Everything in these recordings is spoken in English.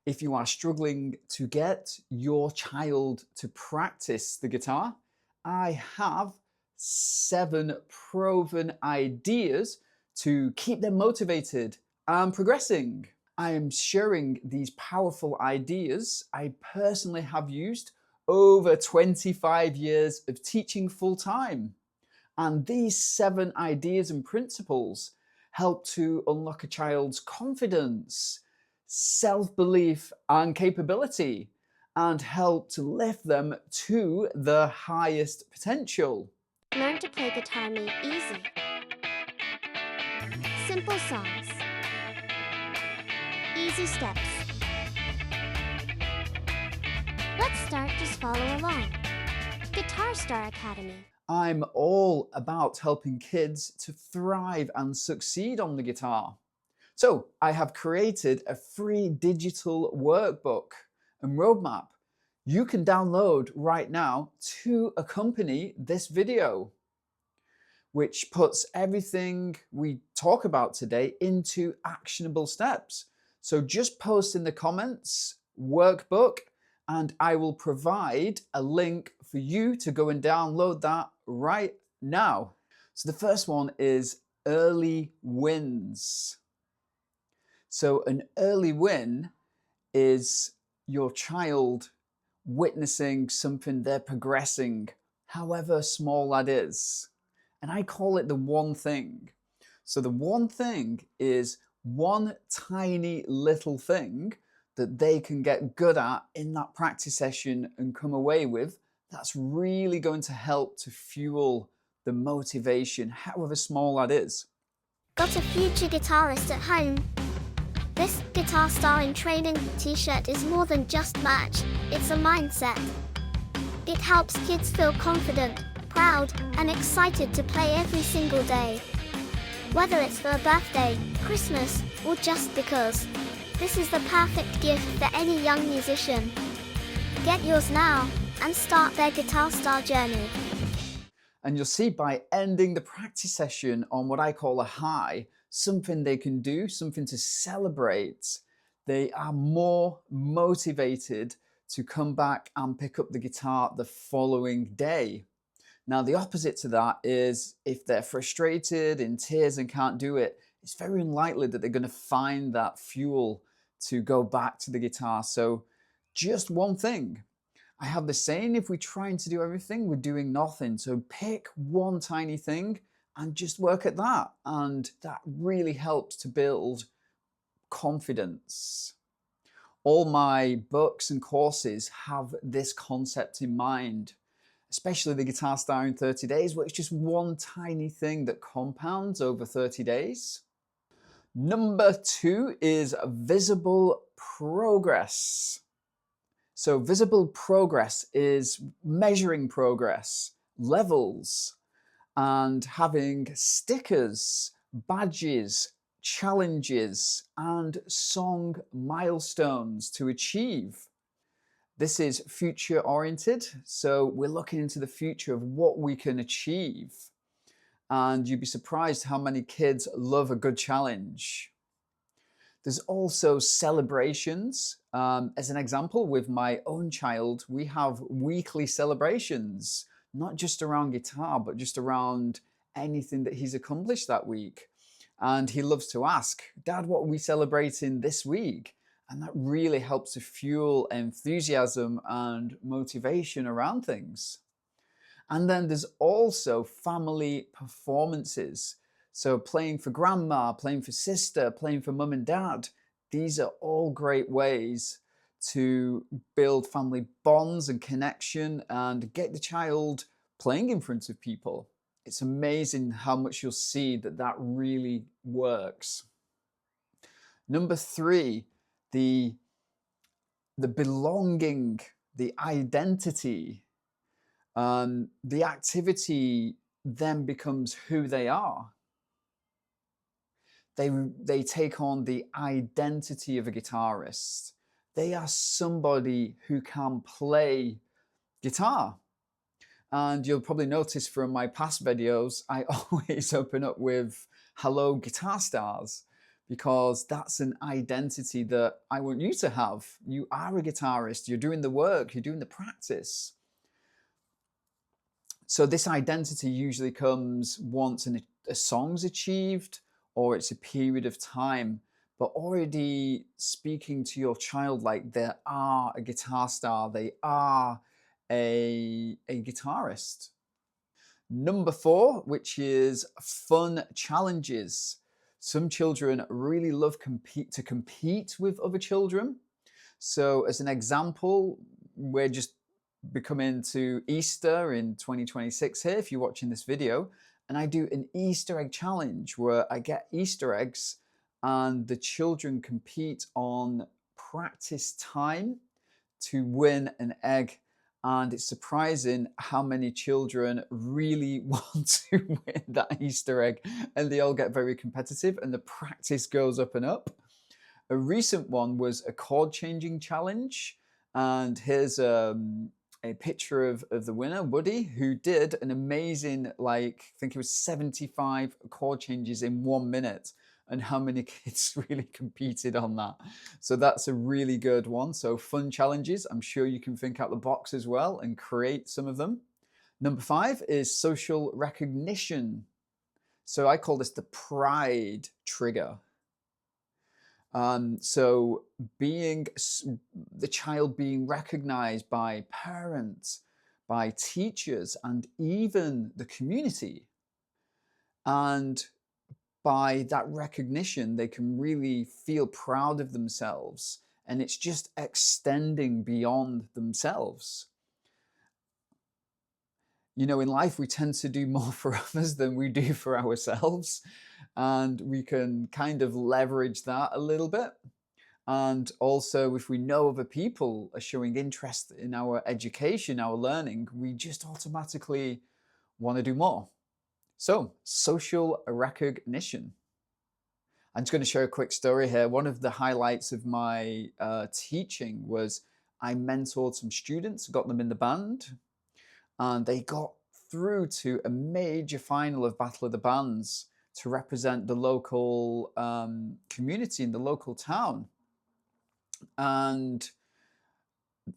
If you are struggling to get your child to practice the guitar, I have 7 proven ideas to keep them motivated and progressing. I am sharing these powerful ideas I personally have used over 25 years of teaching full time. And these 7 ideas and principles help to unlock a child's confidence, self-belief, and capability, and help to lift them to the highest potential. Learn to play guitar made easy. Simple songs. Easy steps. Let's start, just follow along. Guitar Star Academy. I'm all about helping kids to thrive and succeed on the guitar. So I have created a free digital workbook and roadmap you can download right now to accompany this video, which puts everything we talk about today into actionable steps. So just post in the comments workbook and I will provide a link for you to go and download that right now. So the first one is early wins. So an early win is your child witnessing something they're progressing, however small that is. And I call it the one thing. So the one thing is one tiny little thing that they can get good at in that practice session and come away with. That's really going to help to fuel the motivation, however small that is. Got a future guitarist at home? This Guitar Star in Training t-shirt is more than just merch, it's a mindset. It helps kids feel confident, proud, and excited to play every single day. Whether it's for a birthday, Christmas, or just because, this is the perfect gift for any young musician. Get yours now and start their Guitar Star journey. And you'll see by ending the practice session on what I call a high, something they can do, something to celebrate, they are more motivated to come back and pick up the guitar the following day. Now, the opposite to that is if they're frustrated, in tears and can't do it, it's very unlikely that they're going to find that fuel to go back to the guitar. So just one thing. I have the saying, if we're trying to do everything, we're doing nothing. So pick one tiny thing and just work at that. And that really helps to build confidence. All my books and courses have this concept in mind, especially the Guitar Star in 30 days, where it's just one tiny thing that compounds over 30 days. Number 2 is visible progress. So visible progress is measuring progress, levels, and having stickers, badges, challenges, and song milestones to achieve. This is future oriented, so we're looking into the future of what we can achieve. And you'd be surprised how many kids love a good challenge. There's also celebrations. As an example, with my own child, we have weekly celebrations, not just around guitar, but just around anything that he's accomplished that week. And he loves to ask, Dad, what are we celebrating this week? And that really helps to fuel enthusiasm and motivation around things. And then there's also family performances. So playing for grandma, playing for sister, playing for mum and dad, these are all great ways to build family bonds and connection and get the child playing in front of people. It's amazing how much you'll see that that really works. Number 3, the belonging, the identity, the activity then becomes who they are. They take on the identity of a guitarist. They are somebody who can play guitar. And you'll probably notice from my past videos, I always open up with hello guitar stars, because that's an identity that I want you to have. You are a guitarist, you're doing the work, you're doing the practice. So this identity usually comes once a song's achieved, or it's a period of time. But already speaking to your child like they are a guitar star, they are a guitarist. Number 4, which is fun challenges. Some children really love to compete with other children. So as an example, we're just coming to Easter in 2026 here, if you're watching this video, and I do an Easter egg challenge where I get Easter eggs and the children compete on practice time to win an egg. And it's surprising how many children really want to win that Easter egg, and they all get very competitive and the practice goes up and up. A recent one was a chord changing challenge, and here's a picture of the winner, Woody, who did an amazing, I think it was 75 chord changes in 1 minute. And how many kids really competed on that. So that's a really good one. So fun challenges. I'm sure you can think out the box as well and create some of them. Number 5 is social recognition. So I call this the pride trigger. So the child being recognized by parents, by teachers, and even the community. And by that recognition, they can really feel proud of themselves, and it's just extending beyond themselves. You know, in life, we tend to do more for others than we do for ourselves, and we can kind of leverage that a little bit. And also, if we know other people are showing interest in our education, our learning, we just automatically want to do more. So, social recognition. I'm just going to share a quick story here. One of the highlights of my teaching was I mentored some students, got them in the band, and they got through to a major final of Battle of the Bands to represent the local community in the local town. And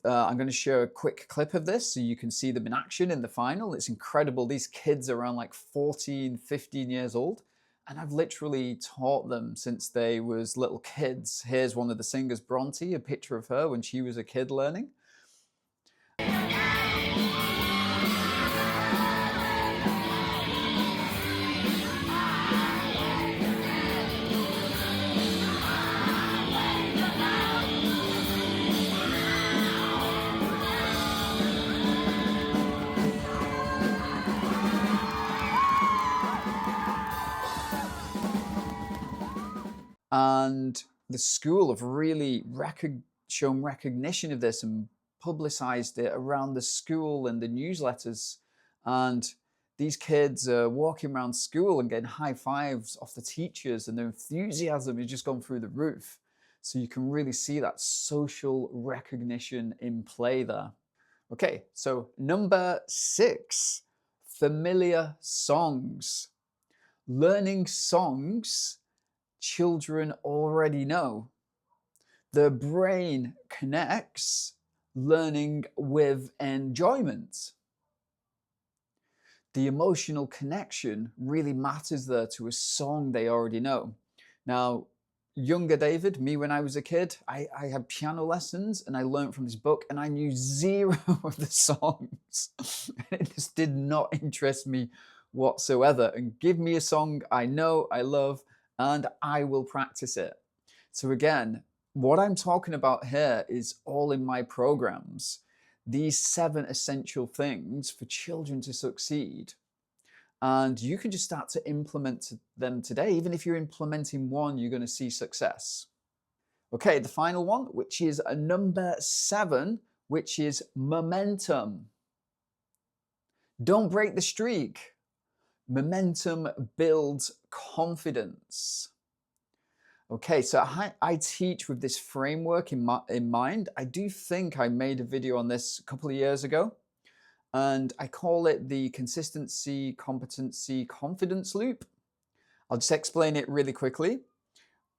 I'm going to share a quick clip of this so you can see them in action in the final. It's incredible. These kids are around 14, 15 years old, and I've literally taught them since they was little kids. Here's one of the singers, Bronte, a picture of her when she was a kid learning. And the school have really shown recognition of this and publicized it around the school and the newsletters. And these kids are walking around school and getting high fives off the teachers, and their enthusiasm has just gone through the roof. So you can really see that social recognition in play there. Okay, so number 6, familiar songs. Learning songs children already know. The brain connects learning with enjoyment. The emotional connection really matters there to a song they already know. Now, younger David, me when I was a kid, I had piano lessons and I learned from this book and I knew 0 of the songs. It just did not interest me whatsoever. And give me a song I know, I love, and I will practice it. So again, what I'm talking about here is all in my programs. These 7 essential things for children to succeed. And you can just start to implement them today. Even if you're implementing one, you're going to see success. Okay, the final one, which is number 7, which is momentum. Don't break the streak. Momentum builds confidence. Okay, so I teach with this framework in mind. I do think I made a video on this a couple of years ago, and I call it the consistency, competency, confidence loop. I'll just explain it really quickly.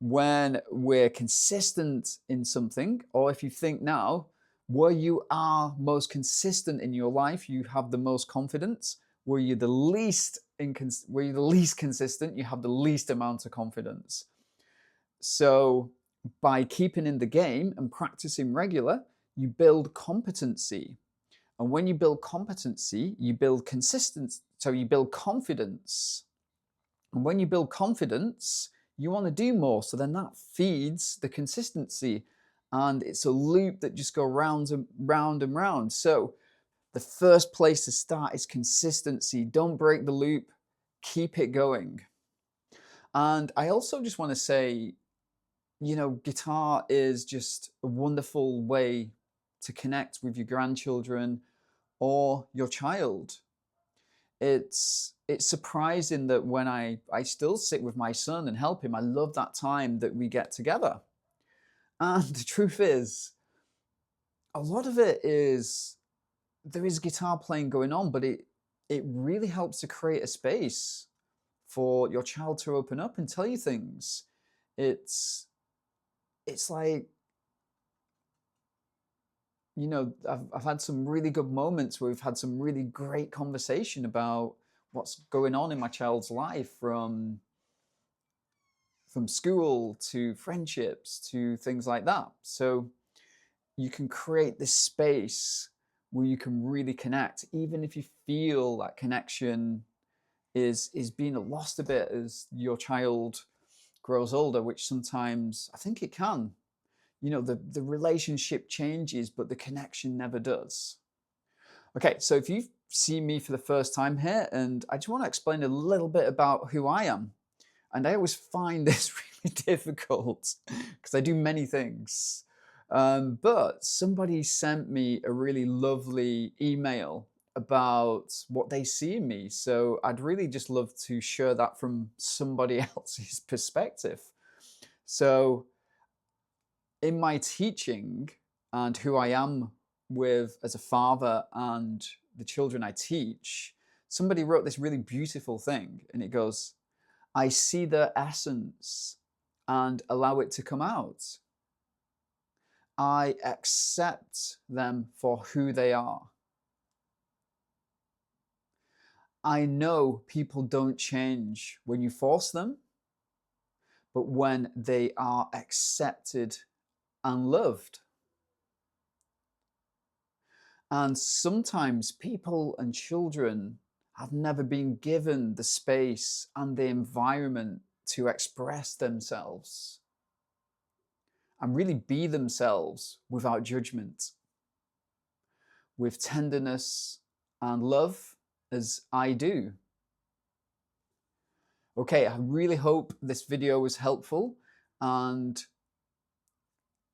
when we're consistent in something, or if you think now, where you are most consistent in your life, you have the most confidence. Where you're the least consistent, you have the least amount of confidence. So by keeping in the game and practicing regular, you build competency. And when you build competency, you build consistency. So you build confidence. And when you build confidence, you want to do more. So then that feeds the consistency. And it's a loop that just goes round and round and round. So the first place to start is consistency. Don't break the loop. Keep it going. And I also just want to say, you know, guitar is just a wonderful way to connect with your grandchildren or your child. It's surprising that when I still sit with my son and help him, I love that time that we get together. And the truth is, a lot of it is, there is guitar playing going on, but it really helps to create a space for your child to open up and tell you things. It's like, you know, I've had some really good moments where we've had some really great conversation about what's going on in my child's life, from school to friendships to things like that. So you can create this space where you can really connect, even if you feel that connection is being lost a bit as your child grows older, which sometimes I think it can. You know, the relationship changes, but the connection never does. Okay, so if you've seen me for the first time here, and I just want to explain a little bit about who I am. And I always find this really difficult because I do many things. But somebody sent me a really lovely email about what they see in me. So I'd really just love to share that from somebody else's perspective. So in my teaching and who I am with as a father and the children I teach, somebody wrote this really beautiful thing, and it goes, I see their essence and allow it to come out. I accept them for who they are. I know people don't change when you force them, but when they are accepted and loved. And sometimes people and children have never been given the space and the environment to express themselves and really be themselves without judgment, with tenderness and love, as I do. Okay, I really hope this video was helpful, and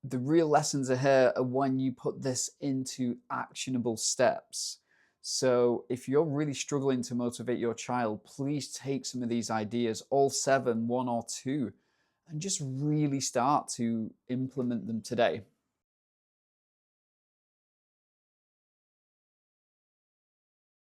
the real lessons are here are when you put this into actionable steps. So if you're really struggling to motivate your child, please take some of these ideas, all 7, 1 or 2, and just really start to implement them today.